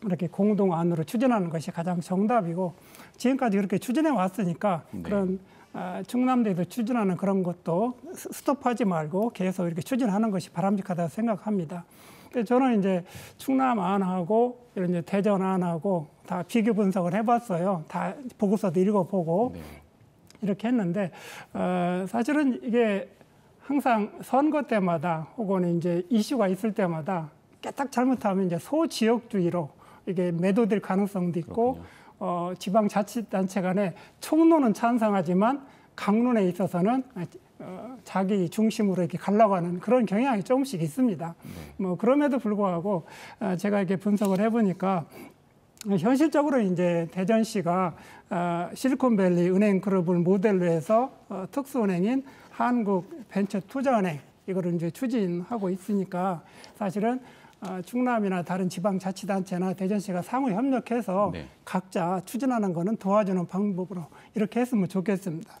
이렇게 공동안으로 추진하는 것이 가장 정답이고 지금까지 그렇게 추진해 왔으니까 네. 그런 충남도에서 추진하는 그런 것도 스톱하지 말고 계속 이렇게 추진하는 것이 바람직하다고 생각합니다. 그래서 저는 이제 충남 안하고 이런 이제 대전 안하고 다 비교 분석을 해봤어요. 다 보고서도 읽어보고 네. 이렇게 했는데 사실은 이게 항상 선거 때마다 혹은 이제 이슈가 있을 때마다 깨딱 잘못하면 이제 소지역주의로 이게 매도될 가능성도 있고 지방자치단체 간에 총론은 찬성하지만 강론에 있어서는 자기 중심으로 이렇게 가려고 하는 그런 경향이 조금씩 있습니다. 뭐 그럼에도 불구하고 제가 이렇게 분석을 해보니까 현실적으로 이제 대전시가 실리콘밸리 은행 그룹을 모델로 해서 특수은행인 한국벤처투자은행 이거를 이제 추진하고 있으니까 사실은 충남이나 다른 지방자치단체나 대전시가 상호 협력해서 네. 각자 추진하는 거는 도와주는 방법으로 이렇게 했으면 좋겠습니다.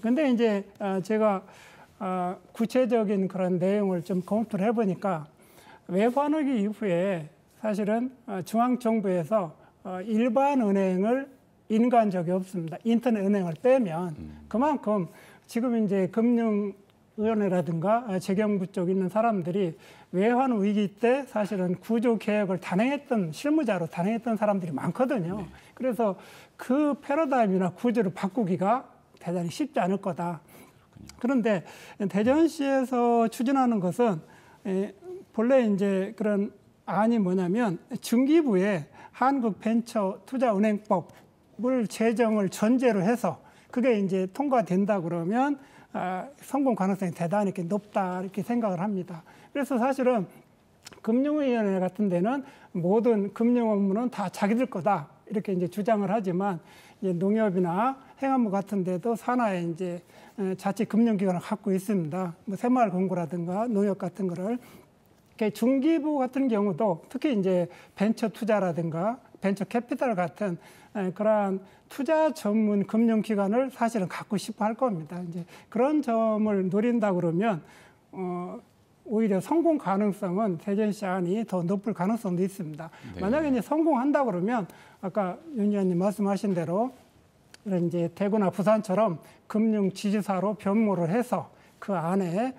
근데 이제 제가 구체적인 그런 내용을 좀 검토를 해보니까 외환위기 이후에 사실은 중앙정부에서 일반 은행을 인가한 적이 없습니다. 인터넷 은행을 빼면 그만큼 지금 이제 금융위원회라든가 재경부 쪽에 있는 사람들이 외환 위기 때 사실은 구조 개혁을 단행했던 실무자로 단행했던 사람들이 많거든요. 네. 그래서 그 패러다임이나 구조를 바꾸기가 대단히 쉽지 않을 거다. 그런데 대전시에서 추진하는 것은 본래 이제 그런 안이 뭐냐면 중기부에 한국벤처투자은행법을 제정을 전제로 해서 그게 이제 통과된다 그러면 성공 가능성이 대단히 이렇게 높다 이렇게 생각을 합니다. 그래서 사실은 금융위원회 같은 데는 모든 금융 업무는 다 자기들 거다 이렇게 이제 주장을 하지만 이제 농협이나 행안부 같은 데도 산하에 이제 자치 금융기관을 갖고 있습니다. 뭐 새마을금고라든가 농협 같은 거를 중기부 같은 경우도 특히 이제 벤처 투자라든가 벤처 캐피탈 같은 그러한 투자 전문 금융기관을 사실은 갖고 싶어 할 겁니다. 이제 그런 점을 노린다 그러면 오히려 성공 가능성은 대전시 안이 더 높을 가능성도 있습니다. 네. 만약에 이제 성공한다 그러면 아까 윤 의원님 말씀하신 대로 이런 이제 대구나 부산처럼 금융 지주사로 변모를 해서 그 안에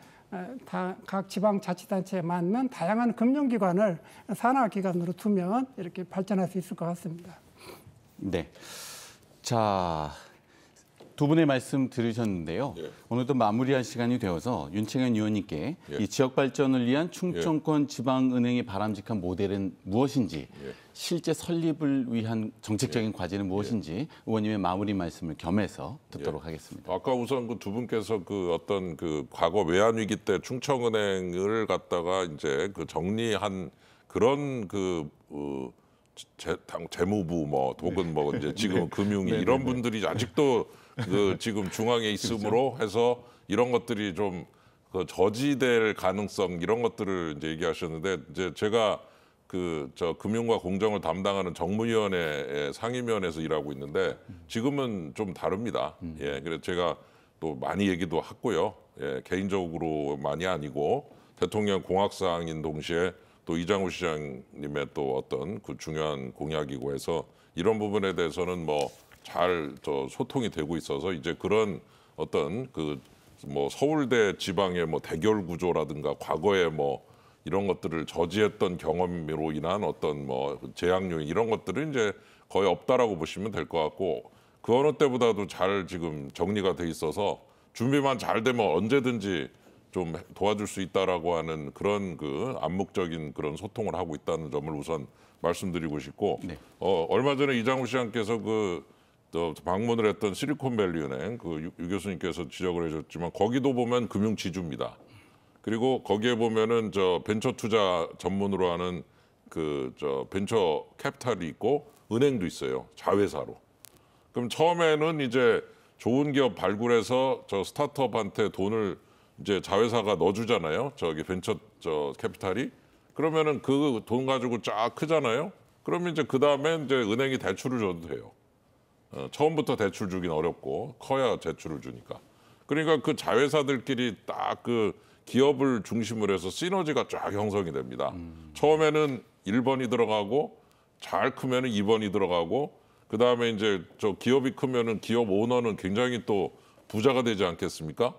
각 지방자치단체에 맞는 다양한 금융기관을 산하기관으로 두면 이렇게 발전할 수 있을 것 같습니다. 네. 자, 두 분의 말씀 들으셨는데요. 예. 오늘도 마무리할 시간이 되어서 윤책현 의원님께 예. 이 지역 발전을 위한 충청권 지방은행의 바람직한 모델은 무엇인지, 실제 설립을 위한 정책적인 과제는 무엇인지 의원님의 마무리 말씀을 겸해서 듣도록 하겠습니다. 아까 우선 그 두 분께서 그 어떤 그 과거 외환 위기 때 충청은행을 갖다가 이제 그 정리한 그런 그 재무부 뭐 혹은 뭐 이제 지금 금융위 이런 분들이 아직도 그 지금 중앙에 있으므로 해서 이런 것들이 좀 그 저지될 가능성 이런 것들을 이제 얘기하셨는데 이제 제가 저 금융과 공정을 담당하는 정무위원회 상임위원회에서 일하고 있는데 지금은 좀 다릅니다. 예, 그래서 제가 또 많이 얘기도 했고요. 예, 개인적으로만이 아니고 대통령 공약사항인 동시에 또 이장우 시장님의 또 어떤 그 중요한 공약이고 해서 이런 부분에 대해서는 뭐 잘 소통이 되고 있어서 이제 그런 어떤 뭐 서울대 지방의 뭐 대결 구조라든가 과거에 뭐 이런 것들을 저지했던 경험으로 인한 어떤 뭐 재앙 요인 이런 것들은 이제 거의 없다라고 보시면 될 것 같고 그 어느 때보다도 잘 지금 정리가 돼 있어서 준비만 잘 되면 언제든지 좀 도와줄 수 있다라고 하는 그런 암묵적인 그런 소통을 하고 있다는 점을 우선 말씀드리고 싶고 네. 얼마 전에 이장우 시장께서 또 방문을 했던 실리콘밸리은행 유 교수님께서 지적을 해주셨지만 거기도 보면 금융 지주입니다. 그리고 거기에 보면은 벤처 투자 전문으로 하는 벤처 캐피탈이 있고 은행도 있어요. 자회사로. 그럼 처음에는 이제 좋은 기업 발굴해서 스타트업한테 돈을 이제 자회사가 넣어주잖아요. 벤처 캐피탈이. 그러면은 그 돈 가지고 쫙 크잖아요. 그러면 이제 그 다음에 이제 은행이 대출을 줘도 돼요. 처음부터 대출 주긴 어렵고 커야 대출을 주니까. 그러니까 그 자회사들끼리 딱 기업을 중심으로 해서 시너지가 쫙 형성이 됩니다. 처음에는 1번이 들어가고 잘 크면은 2번이 들어가고 그다음에 이제 기업이 크면은 기업 오너는 굉장히 또 부자가 되지 않겠습니까?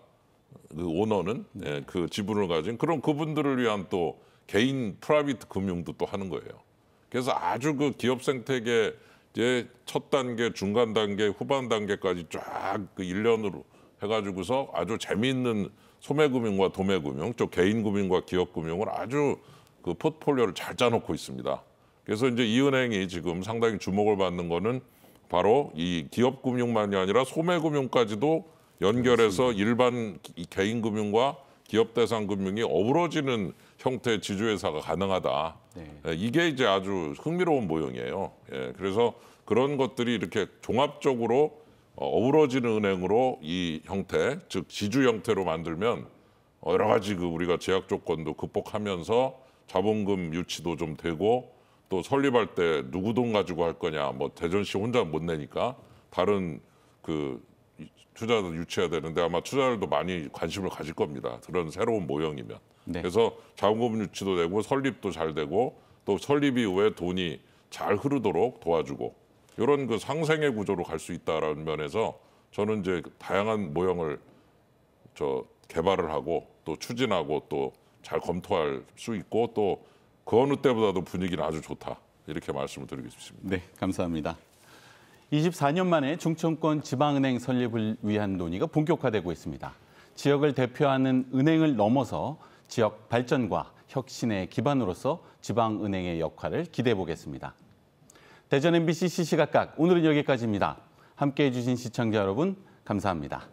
그 오너는 예, 그 지분을 가진 그럼 그분들을 위한 또 개인 프라이빗 금융도 또 하는 거예요. 그래서 아주 기업 생태계 이제 첫 단계, 중간 단계, 후반 단계까지 쫙 일련으로 해가지고서 아주 재미있는 소매금융과 도매금융, 개인 금융과 기업 금융을 아주 포트폴리오를 잘 짜놓고 있습니다. 그래서 이제 이 은행이 지금 상당히 주목을 받는 거는 바로 이 기업 금융만이 아니라 소매금융까지도 연결해서 일반 개인 금융과 기업 대상 금융이 어우러지는 형태의 지주회사가 가능하다. 네. 이게 이제 아주 흥미로운 모형이에요. 예, 그래서 그런 것들이 이렇게 종합적으로 어우러지는 은행으로 이 형태, 즉 지주 형태로 만들면 여러 가지 우리가 제약 조건도 극복하면서 자본금 유치도 좀 되고 또 설립할 때 누구 돈 가지고 할 거냐, 뭐 대전시 혼자 못 내니까 다른 투자도 유치해야 되는데 아마 투자자들도 많이 관심을 가질 겁니다. 그런 새로운 모형이면. 네. 그래서 자본금 유치도 되고 설립도 잘 되고 또 설립 이후에 돈이 잘 흐르도록 도와주고 이런 상생의 구조로 갈 수 있다라는 면에서 저는 이제 다양한 모형을 개발을 하고 또 추진하고 또 잘 검토할 수 있고 또 그 어느 때보다도 분위기는 아주 좋다 이렇게 말씀을 드리겠습니다. 네, 감사합니다. 24년 만에 중천권 지방은행 설립을 위한 논의가 본격화되고 있습니다. 지역을 대표하는 은행을 넘어서 지역 발전과 혁신의 기반으로서 지방은행의 역할을 기대해 보겠습니다. 대전 MBC 시시각각 오늘은 여기까지입니다. 함께해 주신 시청자 여러분 감사합니다.